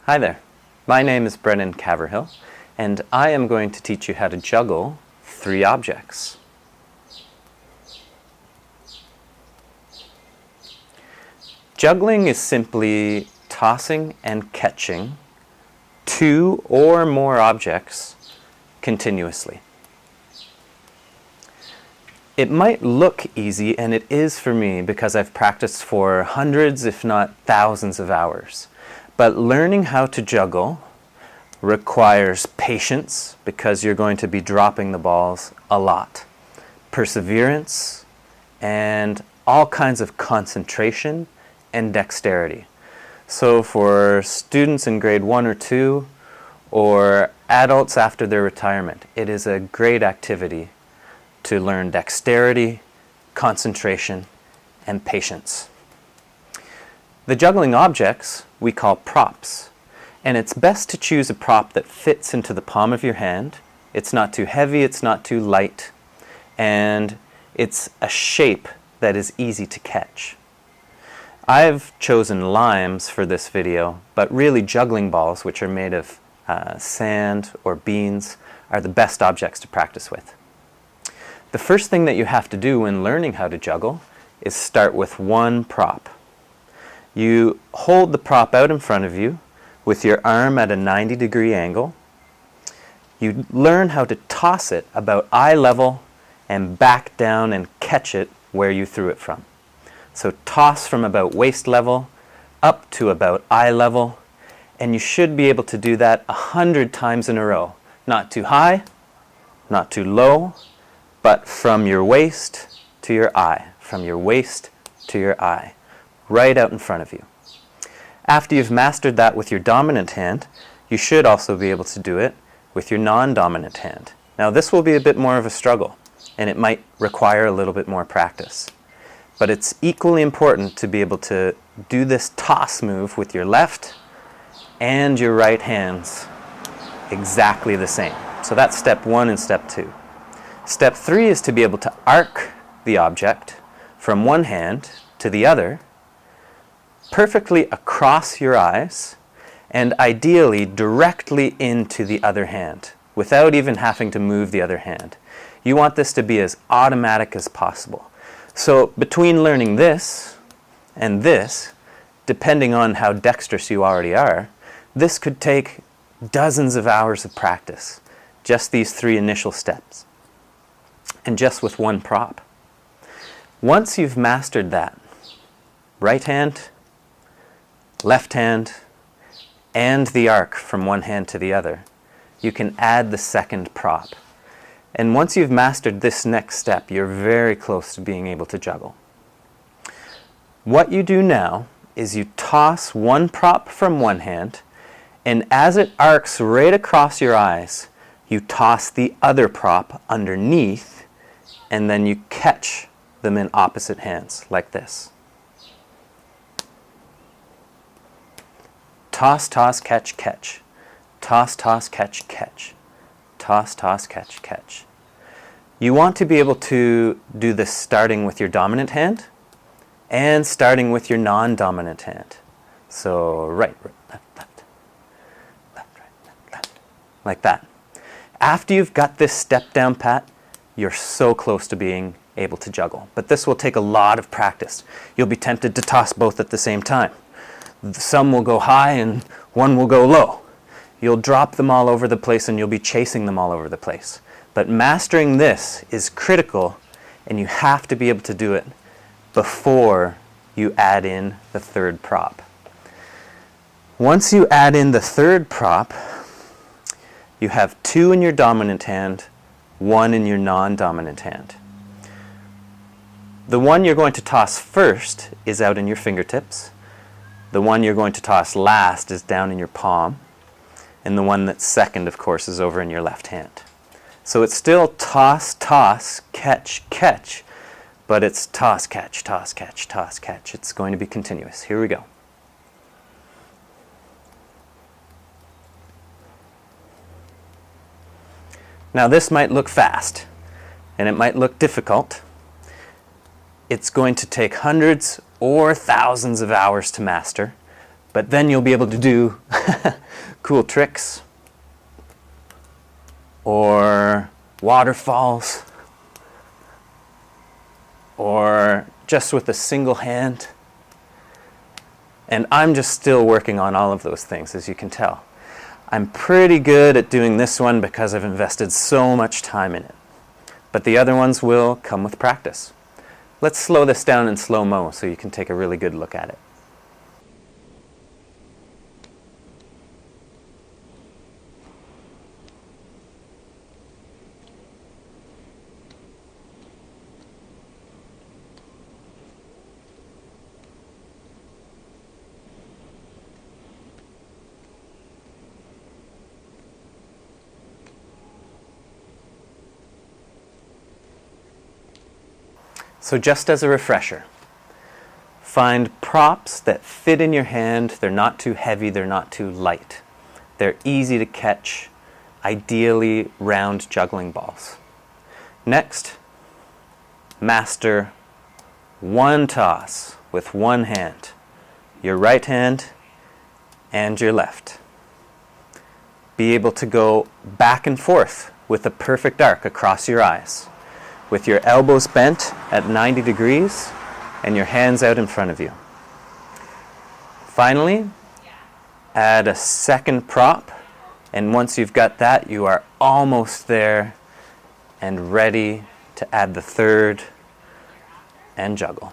Hi there, my name is Brennan Caverhill, and I am going to teach you how to juggle 3 objects. Juggling is simply tossing and catching 2 or more objects continuously. It might look easy, and it is for me because I've practiced for hundreds, if not thousands of hours. But learning how to juggle requires patience because you're going to be dropping the balls a lot, perseverance, and all kinds of concentration and dexterity. So for students in grade 1 or 2 or adults after their retirement, it is a great activity to learn dexterity, concentration, and patience. The juggling objects we call props, and it's best to choose a prop that fits into the palm of your hand. It's not too heavy, it's not too light, and it's a shape that is easy to catch. I've chosen limes for this video, but really juggling balls, which are made of sand or beans, are the best objects to practice with. The first thing that you have to do when learning how to juggle is start with one prop. You hold the prop out in front of you with your arm at a 90-degree angle. You learn how to toss it about eye level and back down and catch it where you threw it from. So toss from about waist level up to about eye level, and you should be able to do that 100 times in a row. Not too high, not too low, but from your waist to your eye, from your waist to your eye, right out in front of you. After you've mastered that with your dominant hand, you should also be able to do it with your non-dominant hand. Now this will be a bit more of a struggle, and it might require a little bit more practice. But it's equally important to be able to do this toss move with your left and your right hands exactly the same. So that's step 1 and step 2. Step 3 is to be able to arc the object from one hand to the other, perfectly across your eyes, and ideally directly into the other hand, without even having to move the other hand. You want this to be as automatic as possible. So between learning this and this, depending on how dexterous you already are, this could take dozens of hours of practice, just these 3 initial steps, and just with one prop. Once you've mastered that, right hand, left hand, and the arc from one hand to the other, you can add the second prop. And once you've mastered this next step, you're very close to being able to juggle. What you do now is you toss one prop from one hand, and as it arcs right across your eyes, you toss the other prop underneath, and then you catch them in opposite hands, like this. Toss, toss, catch, catch. Toss, toss, catch, catch. Toss, toss, catch, catch. You want to be able to do this starting with your dominant hand and starting with your non-dominant hand. So right, left, left, left, right, left, left, like that. After you've got this step down pat, you're so close to being able to juggle. But this will take a lot of practice. You'll be tempted to toss both at the same time. Some will go high and one will go low. You'll drop them all over the place and you'll be chasing them all over the place. But mastering this is critical, and you have to be able to do it before you add in the third prop. Once you add in the third prop, you have 2 in your dominant hand, 1 in your non-dominant hand. The one you're going to toss first is out in your fingertips. The one you're going to toss last is down in your palm. And the one that's second, of course, is over in your left hand. So it's still toss, toss, catch, catch, but it's toss, catch, toss, catch, toss, catch. It's going to be continuous. Here we go. Now this might look fast, and it might look difficult. It's going to take hundreds or thousands of hours to master, But then you'll be able to do cool tricks or waterfalls or just with a single hand. And I'm just still working on all of those things, as you can tell. I'm pretty good at doing this one because I've invested so much time in it. But the other ones will come with practice. Let's slow this down in slow-mo so you can take a really good look at it. So just as a refresher, find props that fit in your hand. They're not too heavy, they're not too light. They're easy to catch, ideally round juggling balls. Next, master one toss with one hand, your right hand and your left. Be able to go back and forth with a perfect arc across your eyes, with your elbows bent at 90 degrees and your hands out in front of you. Finally, add a second prop, and once you've got that, you are almost there and ready to add the third and juggle.